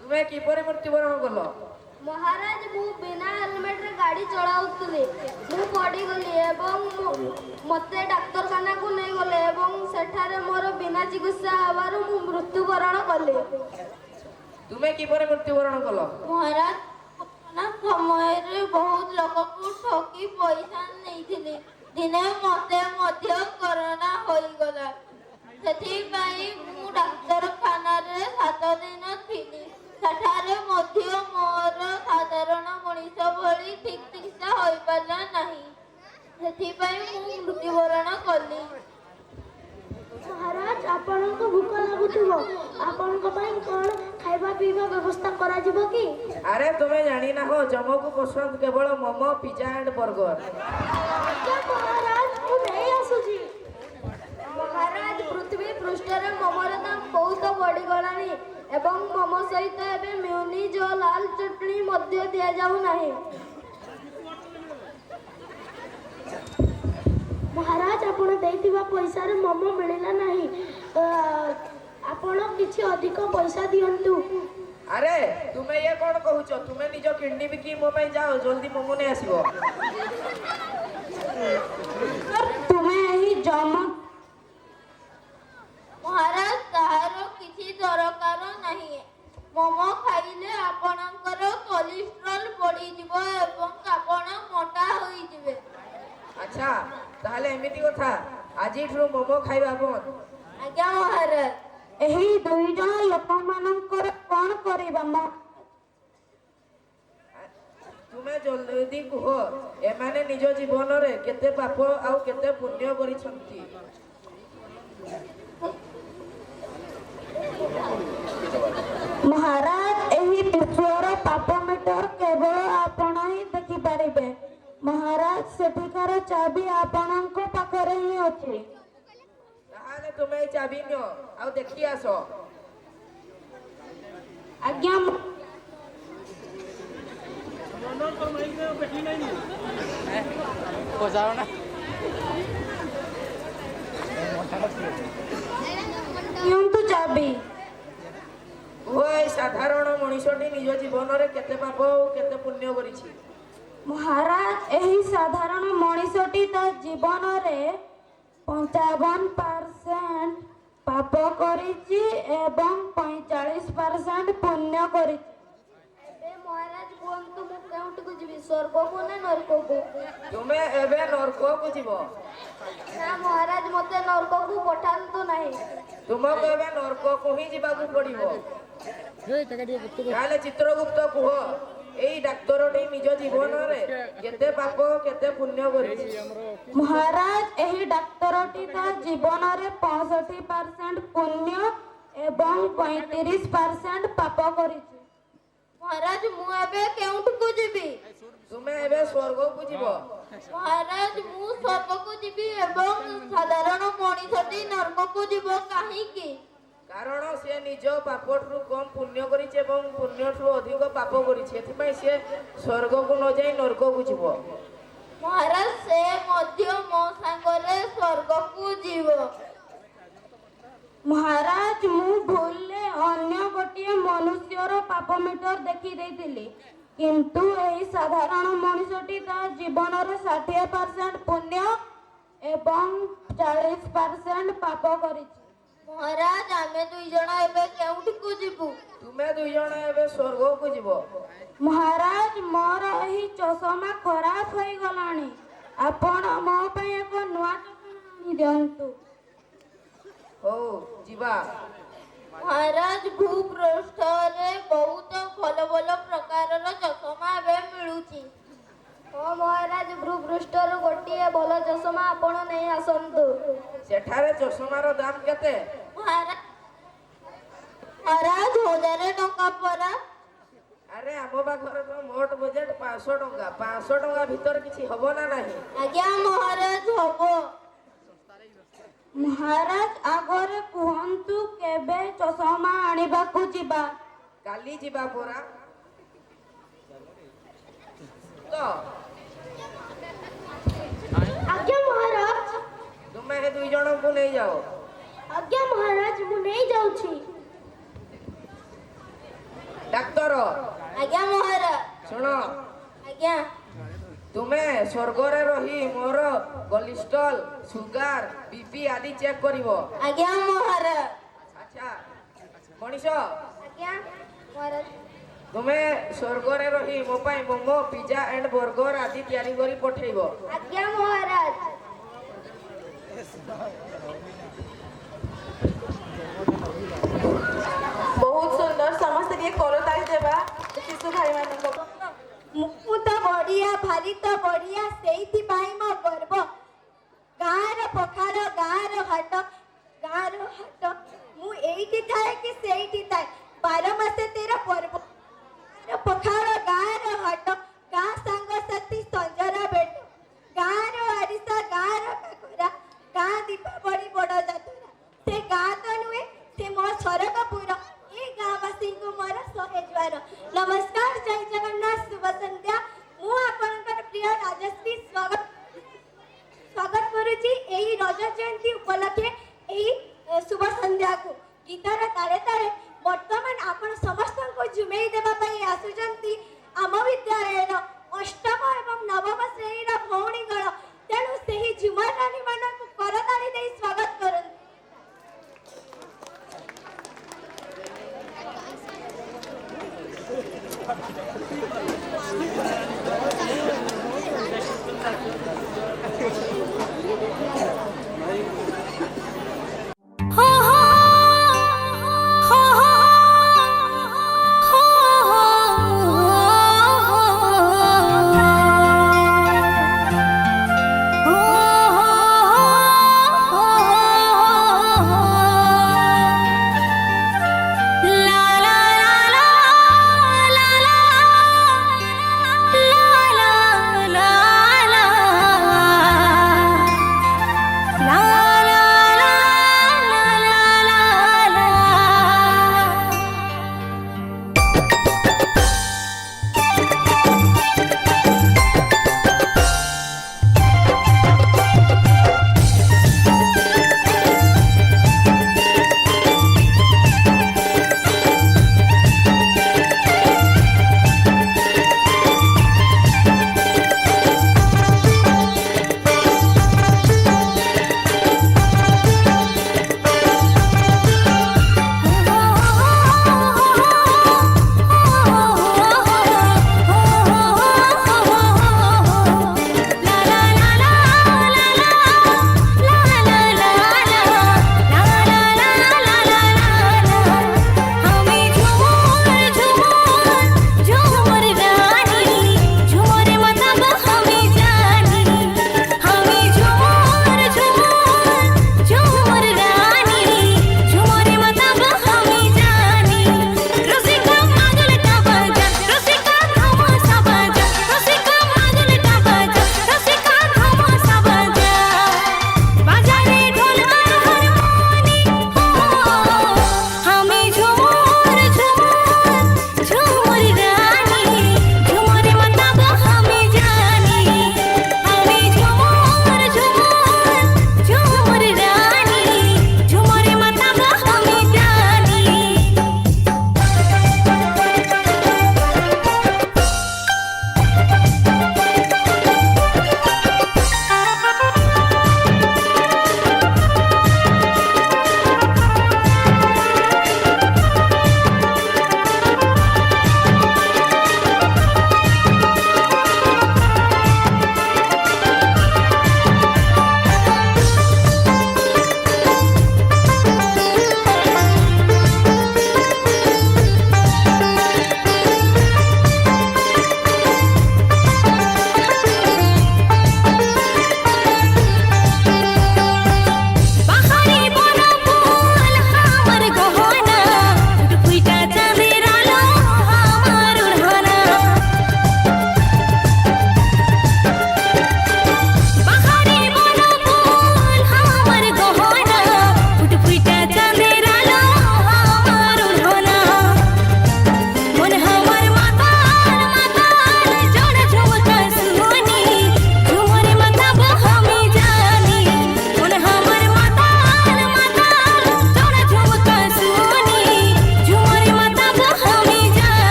ତୁମେ କିପରି ମୃତ୍ୟୁବରଣ କଲ? ମହାରାଜ ମୁଁ ବିନା ହେଲମେଟରେ ଗାଡ଼ି ଚଳାଉଥିଲି। ମୁଁ ପଡ଼ିଗଲି ଏବଂ ମୋତେ ଡାକ୍ତରଖାନାକୁ ନେଇଗଲେ ଏବଂ ସେଠାରେ ମୋର ବିନା ଚିକିତ୍ସା ହେବାରୁ ମୁଁ ମୃତ୍ୟୁବରଣ କଲି। ତୁମେ କିପରି ମୃତ୍ୟୁବରଣ କଲ? ମହାରାଜ କରୋନା ସମୟରେ ବହୁତ ଲୋକଙ୍କୁ ଠକି ପଇସା ନେଇଥିଲି। ଦିନେ ମୋତେ ମଧ୍ୟ କରୋନା ହୋଇଗଲା। ସେଥିପାଇଁ ମୁଁ ଡାକ୍ତରଖାନାରେ 7 ଦିନ ଥିଲି। ସେଠାରେ ମଧ୍ୟ ମୋର ସାଧାରଣ ମଣିଷ ଭଳି ଠିକ୍ ଚିକିତ୍ସା ହୋଇପାରିଲା ନାହିଁ। ସେଥିପାଇଁ ମୁଁ ମୃତ୍ୟୁବରଣ କଲି। ମହାରାଜ ଆପଣଙ୍କୁ ଭୋକ ଲାଗୁଥିବ, ଆପଣଙ୍କ ପାଇଁ କ'ଣ ଖାଇବା ପିଇବା ବ୍ୟବସ୍ଥା କରାଯିବ କି? ଆରେ ତୁମେ ଜାଣିନାହଁ ଯମକୁ ପସନ୍ଦ କେବଳ ମୋମୋ, ପିଜା ଆଣ୍ଡ ବର୍ଗର। ଆଜ୍ଞା ମହାରାଜ, ମୁଁ ନେଇ ଆସୁଛି। ମହାରାଜ ପୃଥିବୀ ପୃଷ୍ଠରେ ମୋମୋର ଦାମ ବହୁତ ବଢ଼ିଗଲାଣି ଏବଂ ମୋମୋ ସହିତ ଏବେ ମିଉନିଜ ଓ ଲାଲ ଚଟଣି ମଧ୍ୟ ଦିଆଯାଉ ନାହିଁ। ମହାରାଜ ଆପଣ ଦେଇଥିବା ପଇସାରେ ମୋମୋ ମିଳିଲା ନାହିଁ। ଆପଣ କିଛି ଅଧିକ ପଇସା ଦିଅନ୍ତୁ। ଆରେ ତୁମେ ଇଏ କ'ଣ କହୁଛ? ତୁମେ ନିଜ କିଣ୍ଡି ବିକି ମୋ ପାଇଁ ଯାଅ, ଜଲ୍ଦି ମୋମୋ ନେଇ ଆସିବ। ତୁମେ ଏହି ଜମ ମହାରାଜ ତାହାର କିଛି ଦରକାର ନାହିଁ। ମୋମୋ ଖାଇଲେ ଆପଣଙ୍କର କୋଲେଷ୍ଟ୍ରଲ ବଢ଼ିଯିବ ଏବଂ ଆପଣ ମୋଟା ହୋଇଯିବେ। ଆଚ୍ଛା, ତାହେଲେ ଏମିତି କଥା। ଆଜିଠୁ ମୋମୋ ଖାଇବା ବନ୍ଦ। ଆଜ୍ଞା ମହାରାଜ। ଏହି 2 ଜଣ ଲୋକମାନଙ୍କର କ'ଣ କରିବା? ତୁମେ ଜଲ୍ଦି କୁହ, ଏମାନେ ନିଜ ଜୀବନରେ କେତେ ପାପ ଆଉ କେତେ ପୁଣ୍ୟ କରିଛନ୍ତି? ମହାରାଜ ଏହି ବିଶ୍ୱର ପାପ ମିଟର କେବଳ ଆପଣ ହିଁ ଦେଖିପାରିବେ। ମହାରାଜ ସେଠିକାର ଚାବି ଆପଣଙ୍କ ପାଖରେ ହିଁ ଅଛି। ତାହେଲେ ତୁମେ ଏଇ ଚାବି ନିଅ ଆଉ ଦେଖି ଆସ। ଆଜ୍ଞା ନିଅନ୍ତୁ ଚାବି। କୁହ, ଏଇ ସାଧାରଣ ମଣିଷଟି ନିଜ ଜୀବନରେ କେତେ ପାପ ଆଉ କେତେ ପୁଣ୍ୟ କରିଛି? ମହାରାଜ ଏହି ସାଧାରଣ ମଣିଷଟି ତା ଜୀବନରେ 55% ପାପ କରିଛି ଏବଂ 45% ପୁଣ୍ୟ କରିଛି। ଏବେ ମହାରାଜ କୁହନ୍ତୁ ମୁଁ କେଉଁ କେଉଁଠିକୁ ଯିବି ସ୍ୱର୍ଗକୁ ନା ନର୍କକୁ? ତୁମେ ଏବେ ନର୍କକୁ ଯିବ। ନା ମହାରାଜ ମୋତେ ନର୍କକୁ ପଠାନ୍ତୁ ନାହିଁ। ତୁମକୁ ଏବେ ନର୍କକୁ ହିଁ ଯିବାକୁ ପଡ଼ିବ। ତାହେଲେ ଚିତ୍ରଗୁପ୍ତ କୁହ, ଏଇ ଡାକ୍ତରଟି ନିଜ ଜୀବନରେ କେତେ ପାପ କେତେ ପୁଣ୍ୟ କରିଛି? ମହାରାଜ ଏହି ଡାକ୍ତରଟି ତା ଜୀବନରେ 65% ପୁଣ୍ୟ ଏବଂ 35% ପାପ କରିଛି। ମହାରାଜ ମୁଁ ଏବେ କେଉଁଠିକୁ ଯିବି? ତୁମେ ଏବେ ସ୍ୱର୍ଗକୁ ଯିବ। ମହାରାଜ ମୁଁ ସ୍ୱର୍ଗକୁ ଯିବି ଏବଂ ସାଧାରଣ ମଣିଷଟି ନର୍କକୁ ଯିବ କାହିଁକି? କାରଣ ସେ ନିଜ ପାପଠୁ କମ ପୁଣ୍ୟ କରିଛି ଏବଂ ପୁଣ୍ୟଠୁ ଅଧିକ ପାପ କରିଛି, ଏଥିପାଇଁ ସେ ସ୍ୱର୍ଗକୁ ନ ଯାଇ ନର୍କକୁ ଯିବ। ମହାରାଜ ସେ ମଧ୍ୟ ମୋ ସାଙ୍ଗରେ ସ୍ୱର୍ଗକୁ ଯିବ। ମହାରାଜ ମୁଁ ଭୁଲରେ ଅନ୍ୟ ଗୋଟିଏ ମନୁଷ୍ୟର ପାପ ମିଟର ଦେଖି ଦେଇଥିଲି, କିନ୍ତୁ ଏହି ସାଧାରଣ ମଣିଷଟି ତା ଜୀବନରେ 60% ପୁଣ୍ୟ ଏବଂ 40% ପାପ କରିଛି। ମହାରାଜ ଆମେ ଦୁଇ ଜଣ ଏବେ କେଉଁଠିକୁ ଯିବୁ? ତୁମେ ଦୁଇ ଜଣ ଏବେ ସ୍ୱର୍ଗକୁ ଯିବ। ମହାରାଜ ମୋର ଏହି ଚଷମା ଖରାପ ହୋଇଗଲାଣି, ଆପଣ ମୋ ପାଇଁ ଏକ ନୂଆ ଚଷମା ଆଣି ଦିଅନ୍ତୁ। ହଉ ଯିବା। ମହାରାଜ ଭୂପୃଷ୍ଠରେ ବହୁତ ଭଲ ଭଲ ପ୍ରକାରର ଚଷମା ଏବେ ମିଳୁଛି। ହଁ ମହାରାଜ ଭୂପୃଷ୍ଠରୁ ଗୋଟିଏ ଭଲ ଚଷମା ଆପଣ ନେଇ ଆସନ୍ତୁ। ସେଠାରେ ଚଷମାର ଦାମ କେତେ? ମହାରାଜ 1000 ଟଙ୍କା ପରା। ଆରେ ଆମ ପାଖରେ ତ ମୋଟ ବଜେଟ 500 ଟଙ୍କା। 500 ଟଙ୍କା ଭିତରେ କିଛି ହବ ନା ନାହିଁ? ଆଜ୍ଞା ମହାରାଜ ହବ। ମହାରାଜ ଆଗରେ କୁହନ୍ତୁ କେବେ ଚଷମା ଆଣିବାକୁ ଯିବା? କାଲି ଯିବା ପରା। ତ ଆଜ୍ଞା ମହାରାଜ। ତୁମେ ଏ ଦୁଇ ଜଣଙ୍କୁ ନେଇଯାଅ। ଆଜ୍ଞା ମହାରାଜ ମୁଁ ନେଇ ଯାଉଛି। ଡାକ୍ତର ଆଜ୍ଞା ମହାରାଜ। ଶୁଣ, ଆଜ୍ଞା ତୁମେ ସ୍ୱର୍ଗରେ ରହି ମୋର କୋଲେଷ୍ଟ୍ରଲ, ସୁଗାର, ବିପି ଆଦି ଚେକ୍ କରିବ। ଆଜ୍ଞା ମହାରାଜ। ଆଚ୍ଛା ମଣିଷ, ଆଜ୍ଞା ମହାରାଜ। ତୁମେ ସ୍ୱର୍ଗରେ ରହି ମୋ ପାଇଁ ମୋମୋ, ପିଜା ଏଣ୍ଡ ବର୍ଗର ଆଦି ତିଆରି କରି ପଠେଇବ। ଆଜ୍ଞା ମହାରାଜ। ବହୁତ ସୁନ୍ଦର, ସମସ୍ତେ ଟିକେ କରତାଳି ଦେବା ଶିଶୁ ଭାଇମାନଙ୍କୁ। ମୁଁ ତ ବଢିଆ, ଭାରି ତ ବଢିଆ, ସେଇଥିପାଇଁ ମୋ ଗର୍ବ। ଗାଁର ପଖାଳ, ଗାଁର ହାଟ, ଗାଁର ହାଟ। ମୁଁ ଏଇଠି ଥାଏ କି ସେଇଠି ଥାଏ, 12 ମାସେ 13 ପର୍ବ। ପଖାଳ, ଗାଁର ହାଟ, ଗାଁ ସାଙ୍ଗସାଥି ସଞ୍ଜର ଭେଟ, ଗାଁର ଆରିସା, ଗାଁର କାକରା, ଗାଁ ଦୀପାବଳି ବଡ଼ ଯାତ୍ରା। ସେ ଗାଁ ତ ନୁହେଁ, ସେ ମୋ ସରଗପୁର। ଏ ଗାଁବାସୀଙ୍କୁ ମୋର 100 ଜୁହାର। ନମସ୍କାର, ଜୟ ଜଗନ୍ନାଥ, ଶୁଭ ସନ୍ଧ୍ୟା। ମୁଁ ଆପଣଙ୍କର ପ୍ରିୟ ରାଜଶ୍ରୀ ସ୍ୱାଗତ କରୁଛି ଏହି ରଜ ଜୟନ୍ତୀ ଉପଲକ୍ଷେ ଏହି ଶୁଭ ସନ୍ଧ୍ୟାକୁ। ଗୀତର ତାଳେ ତାଳେ ବର୍ତ୍ତମାନ ଆପଣ ସମସ୍ତଙ୍କୁ ଝୁମେଇ ଦେବା ପାଇଁ ଆସୁଛନ୍ତି ଆମ ବିଦ୍ୟାଳୟର 8ମ ଏବଂ 9ମ ଶ୍ରେଣୀର ଭଉଣୀଗଣ। ତେଣୁ ସେହି ଝୁମର ରାଣୀ ମାନଙ୍କୁ କରତାଳି ଦେଇ ସ୍ୱାଗତ କରନ୍ତୁ।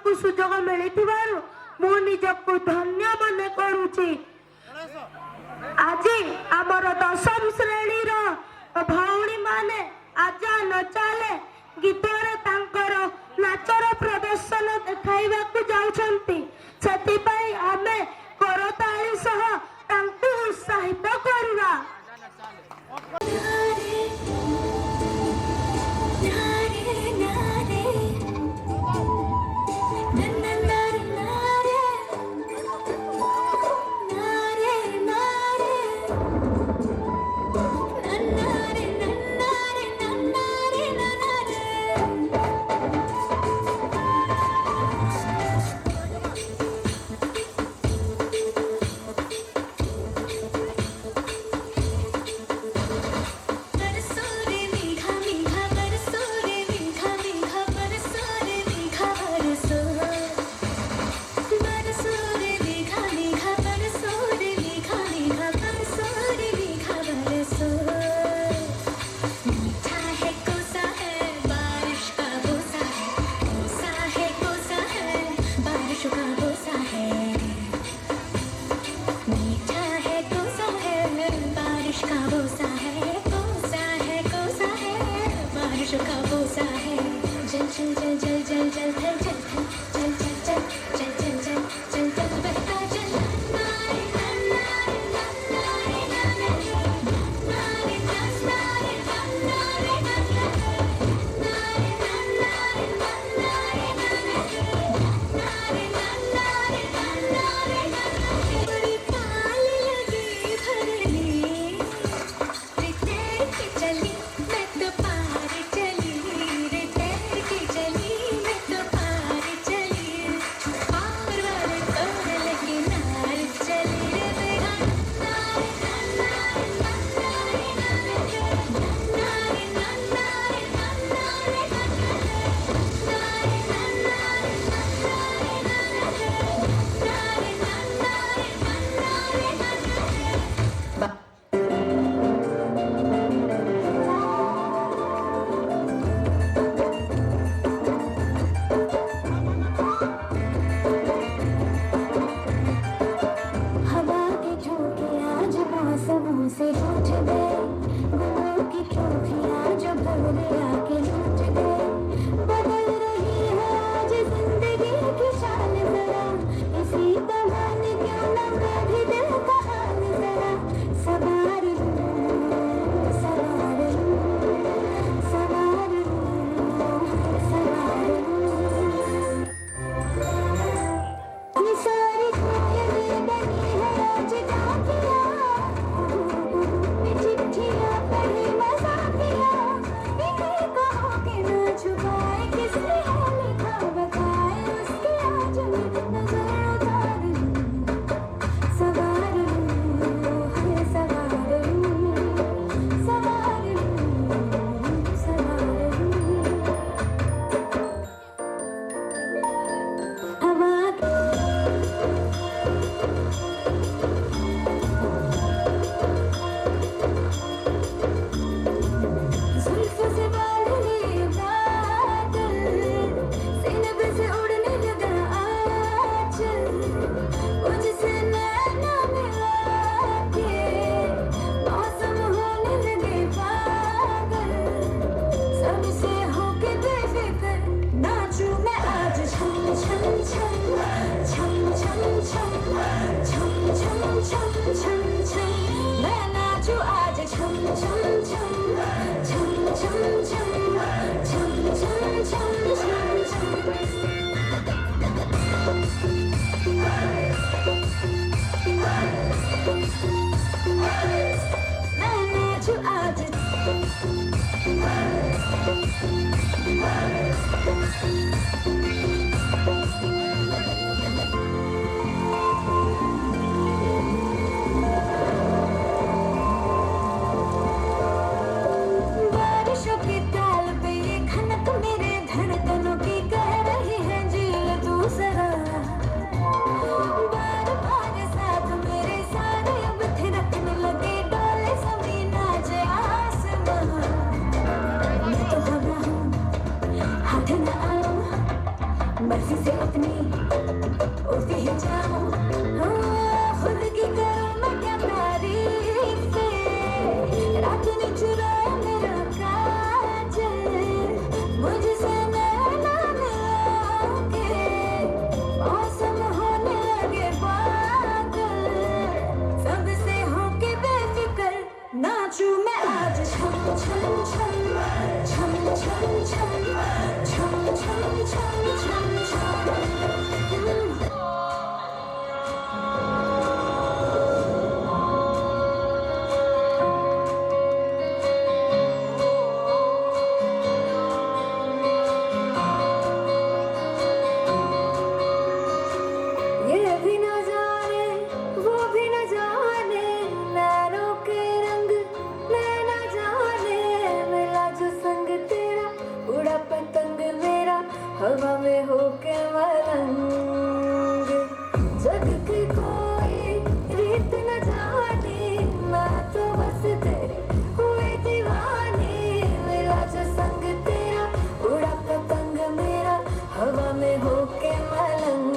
को सुजोग मिलिथिबारु मु निजको धन्य मने करूची। आज आमर दशम श्रेणी भौणी माने आजा नचाले गीतरे तांकर नाचर प्रदर्शन देखाइबा को जाउछंती। सेतिपाई आमे करताली सह तांकु उत्साहित करबा। बारिशों के ताल किसी से अपनी उड़ती ही जाऊं, खुद की करूं मैं क्या तारीफ से, रात ने चुराया मेरा काजल, मुझसे नैना मिला के मौसम होने लगे पागल, सबसे होके बेफिक्र नाचूं मैं आज छम छम छम छम छम छम छम छम छम छम छम। ये भी न जाने वो भी न जाने, नैनों के रंग मैं न जाने, मिला जो संग तेरा उड़ा पतंग मेरा हवा में होके मलंग, जग की कोई रीत न जाने, मैं तो बस तेरी हुई दीवानी, मिला जो संग तेरा उड़ा पतंग मेरा हवा में होके मलंग,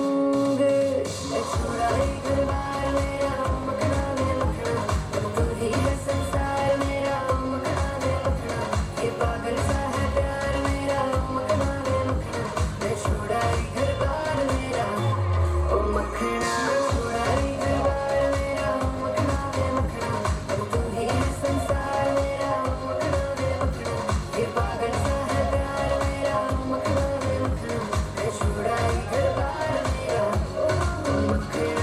छोड़ा ही घरबार मेरा मखना में मखना, तू ही है संसार मेरा मखना में मखना, ये पागल सा है प्यार मेरा मखना में मखना, मैं छोड़ा ही घरबार मेरा ओ मखना, छोड़ा ही घरबार मेरा मखना में मखना, तू ही है संसार मेरा मखना में मखना, ये पागल सा है प्यार मेरा मखना में मखना, मैं छोड़ा ही घरबार मेरा ओ मखना।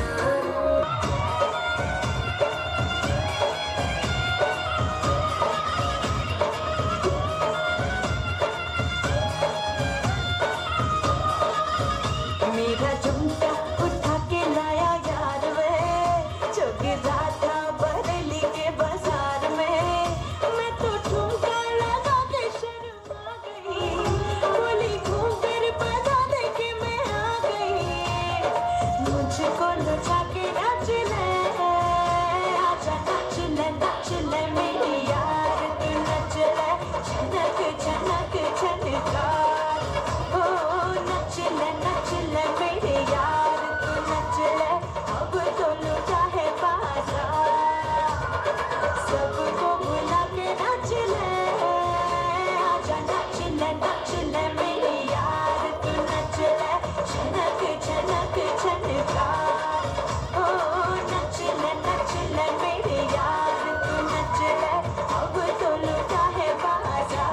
मेरा झुमका उठा के लाया यार वे, जो गिरा था बरेली के बाजार में, मैं तो ठुमका लगा के शर्मा गई, बोली घूम कर बता दे के मैं आ गई, मुझको लुटा के नाच ले, आजा नाच ले मेरी यार, तू नच ले झनक झनक झनकार, ओ नच ले मेरे यार, तू नच ले अब तो लुटा है बाजार, सबको बुला के नाच ले, आजा नाच ले मेरे यार, तू नच ले झनक झनक झनकार, ओ नच ले मेरे यार, तू नच ले अब तो लुटा है बाजार।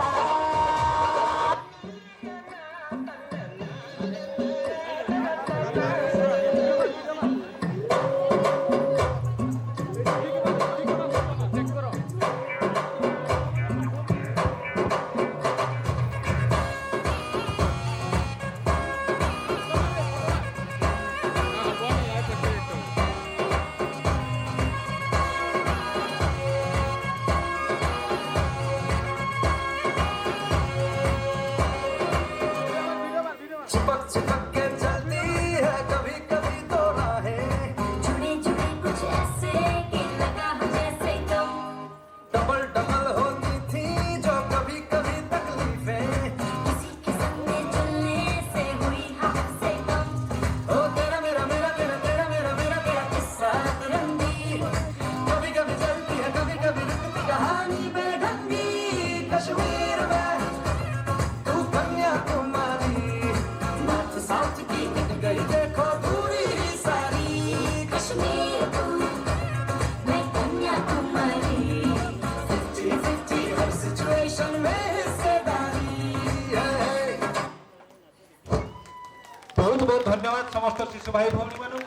चिपक चिपक के चलती है कभी कभी तो राहें, जुड़े जुड़े कुछ ऐसे कि लगा हो जैसे तुम, डबल डबल होती थी जो कभी कभी तकलीफें, किसी के संग में चलने से हुई हमसे कम, ओ तेरा मेरा मेरा तेरा तेरा मेरा मेरा तेरा किस्सा तिरंगी, कभी कभी चलती है कभी कभी रुकती कहानी बेढंगी, कश्मीर में तू कन्याकुमारी, नॉर्थ साउथ की दिख गई देखो दूरी ही सारी, कश्मीर तू मैं कन्याकुमारी, 50-50 हर सिचुएशन में हिस्सेदारी है। बहुत बहुत धन्यवाद समस्त शिशु भाई भौणी मानू।